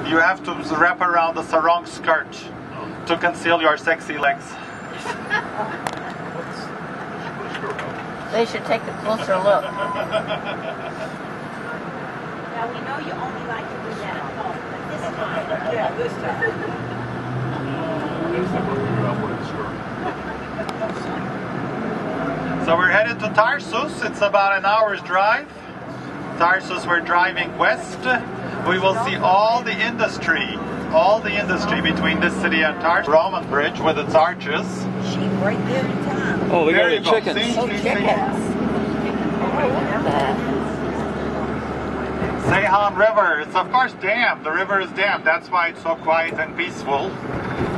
You have to wrap around the sarong skirt to conceal your sexy legs. They should take a closer look. Now we know you only like to do that at home, but this time. Yeah, this time. So we're headed to Tarsus. It's about an hour's drive. Tarsus, we're driving west. We will see all the industry between this city and Tarsus. Roman bridge with its arches. Sheep right there in town. Oh, we got There the you go. chickens. See, Oh, see, see. chickens. Seyhan River. It's of course dammed. The river is dammed. That's why it's so quiet and peaceful.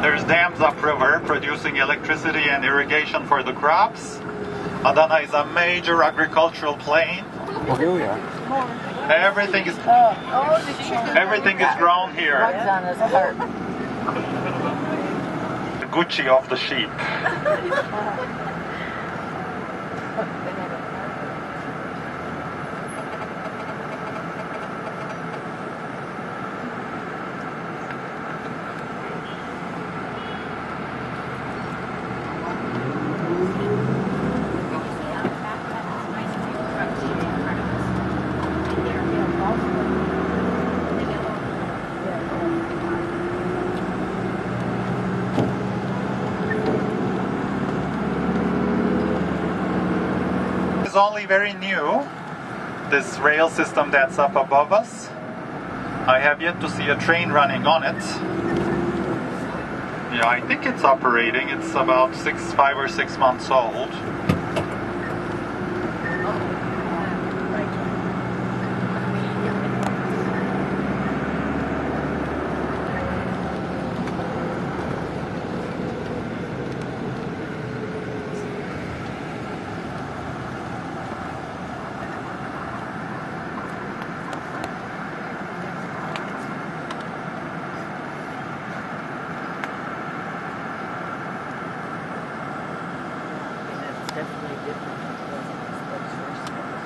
There's dams upriver producing electricity and irrigation for the crops. Adana is a major agricultural plain. Well, here we are. Everything is grown here. Rugs on his cart. The Gucci of the sheep. Only very new, this rail system that's up above us. I have yet to see a train running on it. Yeah, I think it's operating. It's about 5 or 6 months old.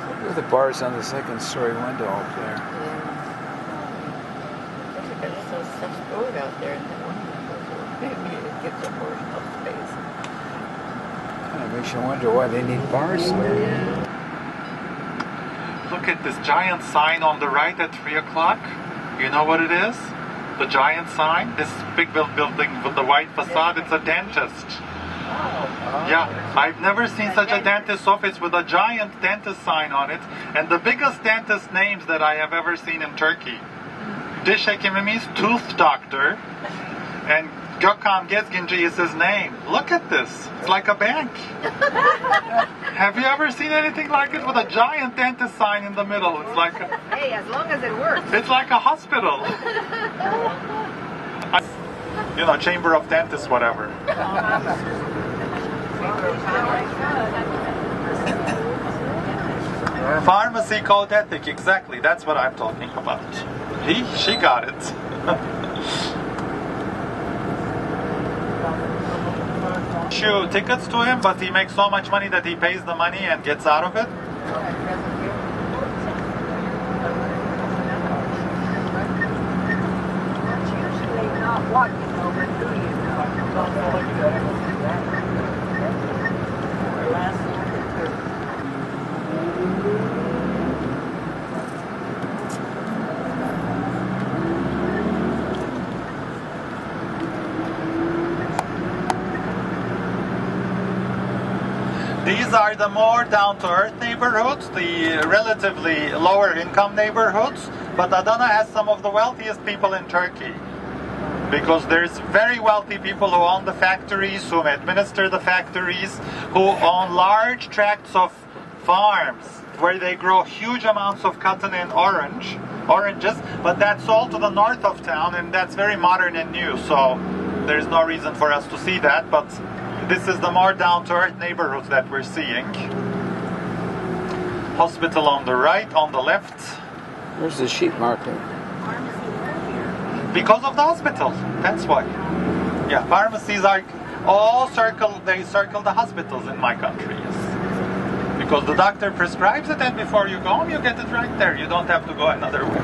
Look at the bars on the second story window up there. There's so stuff stored out there in that window. Maybe it gives them more space. Kind of makes you wonder why they need bars there. Look at this giant sign on the right at 3 o'clock. You know what it is? The giant sign? This big building with the white facade, it's a dentist. Yeah, I've never seen such a dentist office with a giant dentist sign on it, and the biggest dentist names that I have ever seen in Turkey. Dish hekimimiz tooth doctor, and Gökhan Gezginci is his name. Look at this, it's like a bank. Have you ever seen anything like it with a giant dentist sign in the middle? It's like a, Hey, as long as it works. it's like a hospital. You know, Chamber of Dentists, whatever. Pharmacy code ethic, exactly. That's what I'm talking about. She got it. Issue tickets to him, but he makes so much money that he pays the money and gets out of it. These are the more down-to-earth neighborhoods, the relatively lower income neighborhoods, but Adana has some of the wealthiest people in Turkey. Because there's very wealthy people who own the factories, who administer the factories, who own large tracts of farms where they grow huge amounts of cotton and oranges, but that's all to the north of town, and that's very modern and new, so there's no reason for us to see that, but this is the more down-to-earth neighborhoods that we're seeing. Hospital on the right, on the left. Where's the sheep market? Because of the hospital, that's why. Yeah, pharmacies are all circle the hospitals in my country, yes. Because the doctor prescribes it, and before you go home, you get it right there. You don't have to go another way.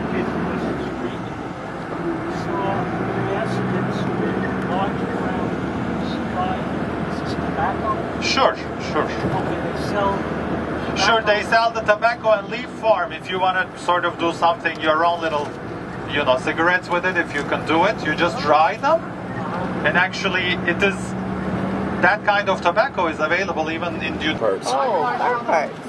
market was the street. Saw baskets with large brown supply. Is this tobacco? Sure. Okay, they sell tobacco. Sure, they sell the tobacco and leaf form. If you want to sort of do something, your own little, cigarettes with it, if you can do it, you just dry them. And actually, that kind of tobacco is available even in duty Parts. Oh, car parts.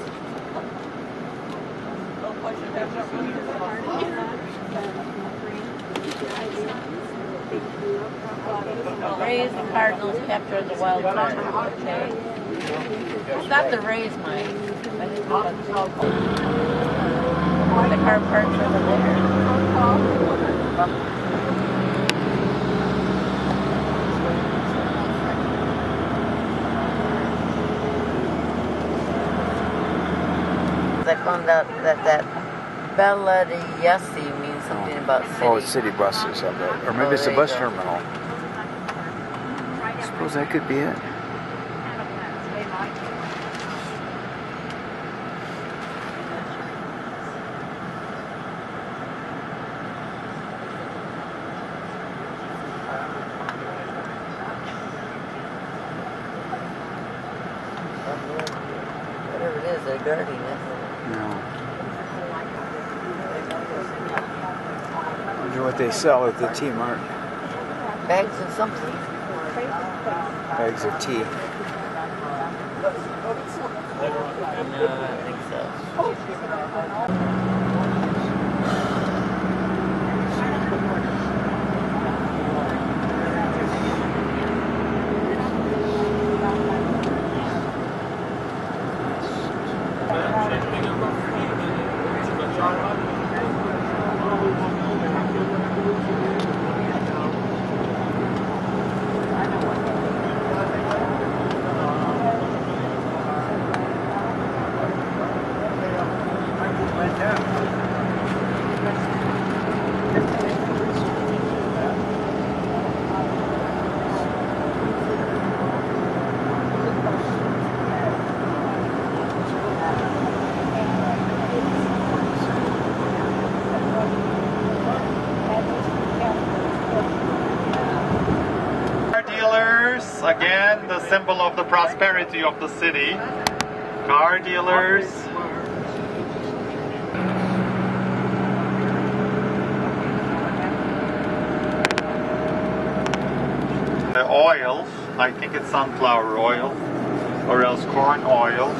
Rays and cardinals capture the wild card. Okay. It's not the rays, Mike. But it's the car parts over there. I found out that Bella de Yessi means something about city. Oh, it's city buses, I bet. Or maybe it's a bus terminal. I suppose that could be it. Whatever it is, they're guarding it. No. I wonder what they sell at the tea mart. Bags of something. Bags of tea. No, I don't think so. Again, the symbol of the prosperity of the city. Car dealers. The oils, I think it's sunflower oil, or else corn oil.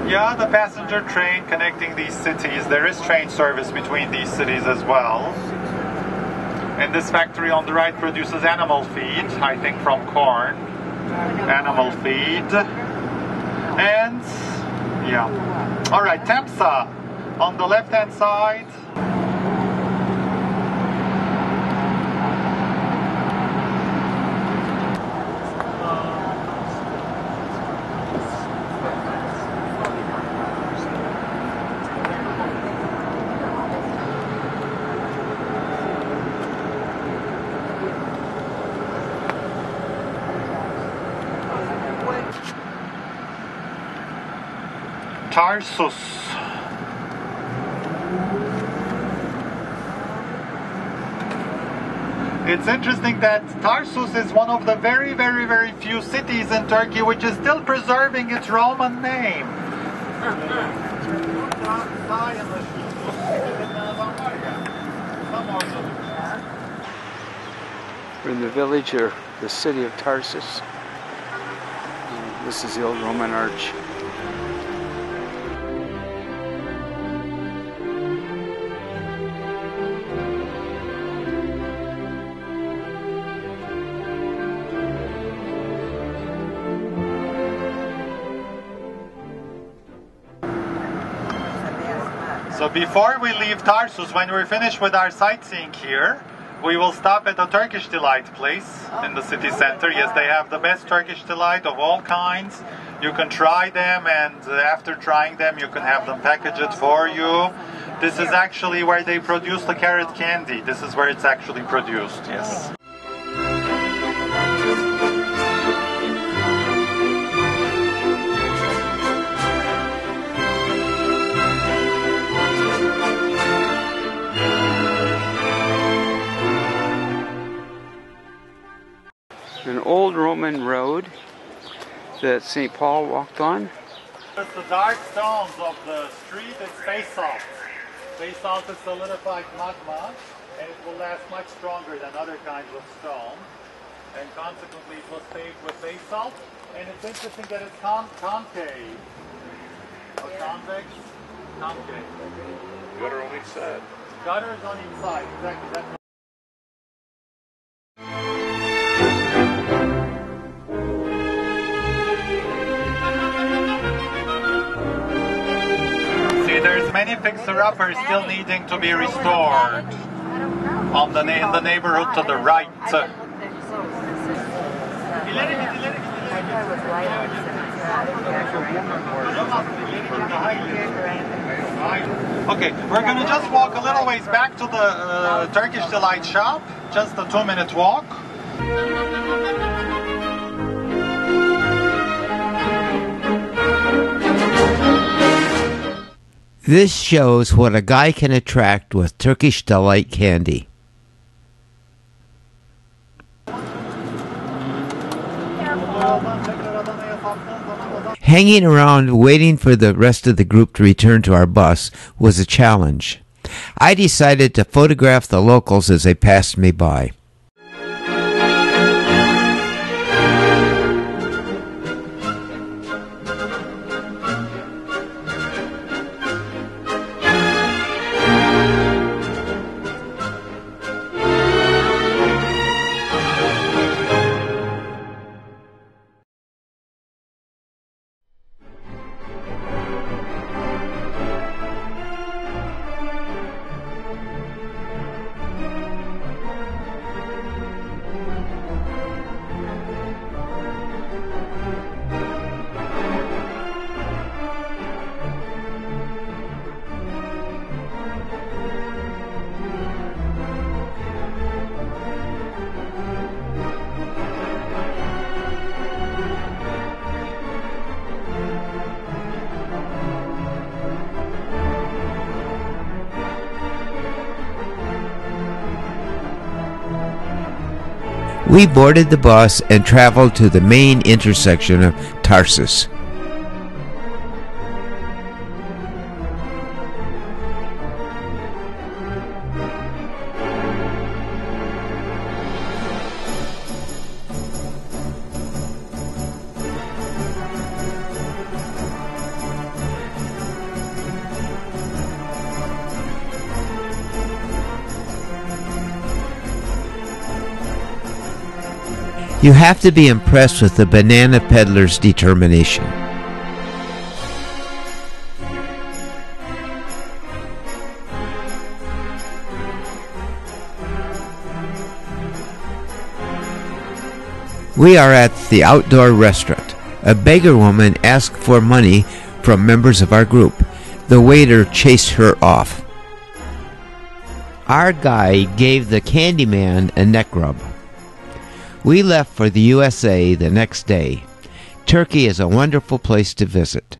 Yeah, the passenger train connecting these cities. There is train service between these cities as well. And this factory on the right produces animal feed, I think from corn. Animal feed. And, yeah. Alright, Temsa on the left-hand side. Tarsus. It's interesting that Tarsus is one of the very, very, very few cities in Turkey which is still preserving its Roman name. We're in the village or the city of Tarsus. This is the old Roman arch. So before we leave Tarsus, when we're finished with our sightseeing here, we will stop at a Turkish delight place in the city center. Yes, they have the best Turkish delight of all kinds. You can try them, and after trying them, you can have them packaged for you. This is actually where they produce the carrot candy. This is where it's actually produced, yes. Roman road that St. Paul walked on. It's the dark stones of the street, it's basalt. Basalt is solidified magma, and it will last much stronger than other kinds of stone. And consequently it was paved with basalt. And it's interesting that it's concave. Or convex? Concave. Gutter on each side. Gutters on each side, exactly. That's there's many fixer-uppers still needing to be restored on the in the neighborhood to the right. Okay, we're going to just walk a little ways back to the Turkish Delight shop, just a 2-minute walk. This shows what a guy can attract with Turkish Delight candy. Hanging around waiting for the rest of the group to return to our bus was a challenge. I decided to photograph the locals as they passed me by. We boarded the bus and traveled to the main intersection of Tarsus. You have to be impressed with the banana peddler's determination. We are at the outdoor restaurant. A beggar woman asked for money from members of our group. The waiter chased her off. Our guide gave the candy man a neck rub. We left for the USA the next day. Turkey is a wonderful place to visit.